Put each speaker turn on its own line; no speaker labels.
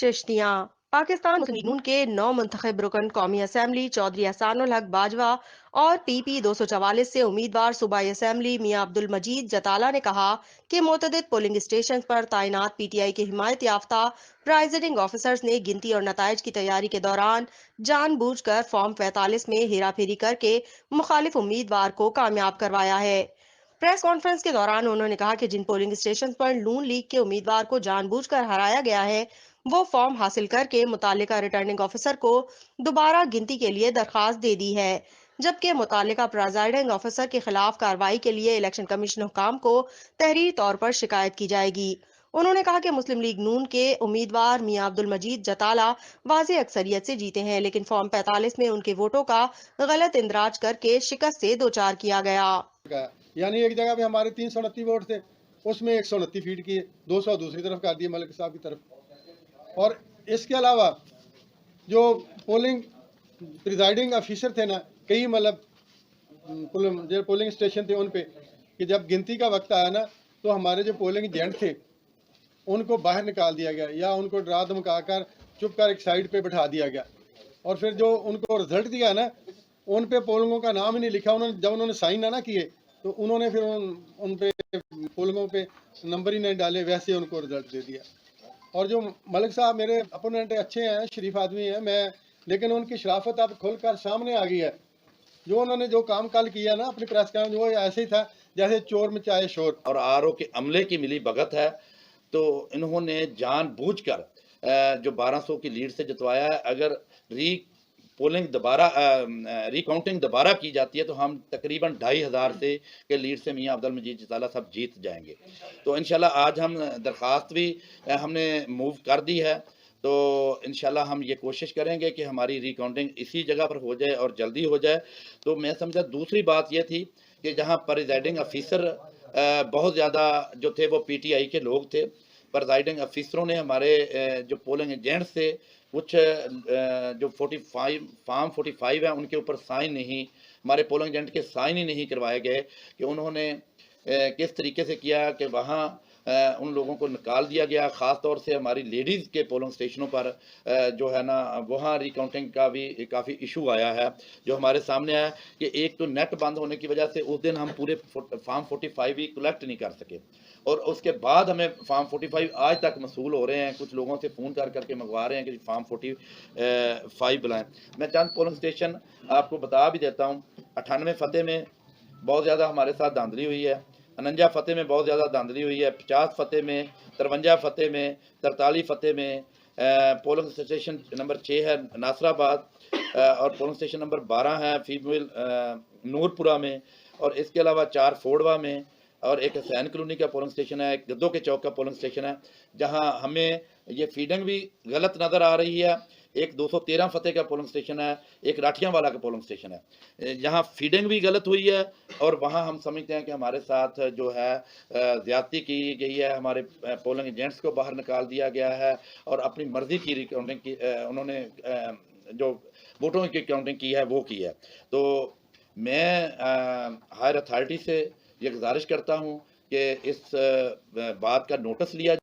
चिश्तियाँ। पाकिस्तान मुस्लिम league नून के 9 मुंतखब रुकन कौमी असम्बली चौधरी एहसानुल हक बाजवा और PP 244 से उम्मीदवार सूबाई असम्बली मियां अब्दुल मजीद जताला ने कहा कि मुतअद्दिद पोलिंग स्टेशन पर तैनात PTI के हिमायत याफ्ता प्राइजिडिंग ऑफिसर्स ने गिनती और नताइज की तैयारी के दौरान जानबूझकर फॉर्म 45 में हेरा फेरी करके मुखालिफ उम्मीदवार को कामयाब करवाया है। प्रेस कॉन्फ्रेंस के दौरान उन्होंने कहा कि जिन पोलिंग स्टेशन पर नून लीग के उम्मीदवार को जानबूझकर हराया गया है वो फॉर्म हासिल करके मुतालिका रिटर्निंग ऑफिसर को दोबारा गिनती के लिए दरखास्त दे दी है, जबकि मुतालिका प्रेजाइडिंग ऑफिसर के खिलाफ कार्रवाई के लिए इलेक्शन कमीशन हुकाम को तहरीरी तौर पर शिकायत की जाएगी। उन्होंने कहा कि मुस्लिम लीग नून के उम्मीदवार मियां अब्दुल मजीद जताला वाज़ेह अक्सरियत से जीते हैं, लेकिन फॉर्म 45 में उनके वोटों का गलत इंदराज करके शिकस्त से दो चार किया गया।
यानी एक जगह पे हमारे 329 वोट थे, उसमें 129 फीड किए, 200 दूसरी तरफ कर दिए मलिक साहब की तरफ। और इसके अलावा जो पोलिंग प्रिजाइडिंग ऑफिसर थे ना, कई मतलब जो पोलिंग स्टेशन थे उन पे कि जब गिनती का वक्त आया ना तो हमारे जो पोलिंग एजेंट थे उनको बाहर निकाल दिया गया या उनको डरा धमका कर चुप कर एक साइड पे बैठा दिया गया। और फिर जो उनको रिजल्ट दिया ना उन पे पोलिंगों का नाम ही नहीं लिखा। उन्होंने जब उन्होंने साइन ना किए तो उन्होंने फिर उन पे पोलिंगों पे नंबर ही नहीं डाले, वैसे उनको रिजल्ट दे दिया। और जो मलिक साहब मेरे अपोनेंट अच्छे हैं, शरीफ आदमी हैं, मैं लेकिन उनकी शराफत अब खुलकर सामने आ गई है। जो उन्होंने जो काम कल किया ना अपनी प्रेस कॉन्फ्रेंस, वो ऐसे ही था जैसे चोर मचाए शोर।
और RO के अमले की मिली भगत है, तो इन्होंने जानबूझकर जो 1200 की लीड से जितवाया है। अगर रिकाउंटिंग दोबारा की जाती है तो हम तकरीबन 2500 से के लीड से मियां अब्दुल मजीद जताला साहब जीत जाएंगे। तो इंशाल्लाह आज हम दरख्वास्त भी हमने मूव कर दी है, तो इंशाल्लाह हम ये कोशिश करेंगे कि हमारी रिकाउंटिंग इसी जगह पर हो जाए और जल्दी हो जाए। तो मैं समझा दूसरी बात ये थी कि जहाँ प्रिजाइडिंग ऑफिसर बहुत ज़्यादा जो थे वो PTI के लोग थे। प्रिजाइडिंग ऑफिसरों ने हमारे जो पोलिंग एजेंट्स थे कुछ जो 45 फॉर्म 45 है उनके ऊपर साइन नहीं, हमारे पोलिंग एजेंट के साइन ही नहीं करवाए गए कि उन्होंने किस तरीके से किया कि वहाँ उन लोगों को निकाल दिया गया। ख़ास तौर से हमारी लेडीज़ के पोलिंग स्टेशनों पर जो है ना वहाँ रिकाउंटिंग का भी काफ़ी इशू आया है, जो हमारे सामने आया कि एक तो नेट बंद होने की वजह से उस दिन हम पूरे फॉर्म 45 भी कलेक्ट नहीं कर सके, और उसके बाद हमें फॉर्म 45 आज तक मसूल हो रहे हैं। कुछ लोगों से फ़ोन कर करके मंगवा रहे हैं कि फॉर्म 45 बुलाएं। मैं चंद पोलिंग स्टेशन आपको बता भी देता हूँ। 98 फतेह में बहुत ज़्यादा हमारे साथ धांधली हुई है, 49 फतेह में बहुत ज़्यादा धांधली हुई है, 50 फतेह में, 53 फतेह में, 43 फतेह में। पोलिंग स्टेशन नंबर 6 है नासराबाद, और पोलिंग स्टेशन नंबर 12 है फीमेल नूरपुरा में, और इसके अलावा 4 फोड़वा में, और एक हुसैन कॉलोनी का पोलिंग स्टेशन है, एक गद्दों के चौक का पोलिंग स्टेशन है, जहां हमें ये फीडिंग भी गलत नज़र आ रही है। एक 213 फतेह का पोलिंग स्टेशन है, एक राठियाँ वाला का पोलिंग स्टेशन है, जहां फीडिंग भी गलत हुई है, और वहां हम समझते हैं कि हमारे साथ जो है ज़्यादती की गई है। हमारे पोलिंग एजेंट्स को बाहर निकाल दिया गया है और अपनी मर्जी की रिकाउंटिंग की उन्होंने जो वोटों की काउंटिंग की है वो की है। तो मैं हायर अथॉरिटी से ये गुजारिश करता हूँ कि इस बात का नोटिस लिया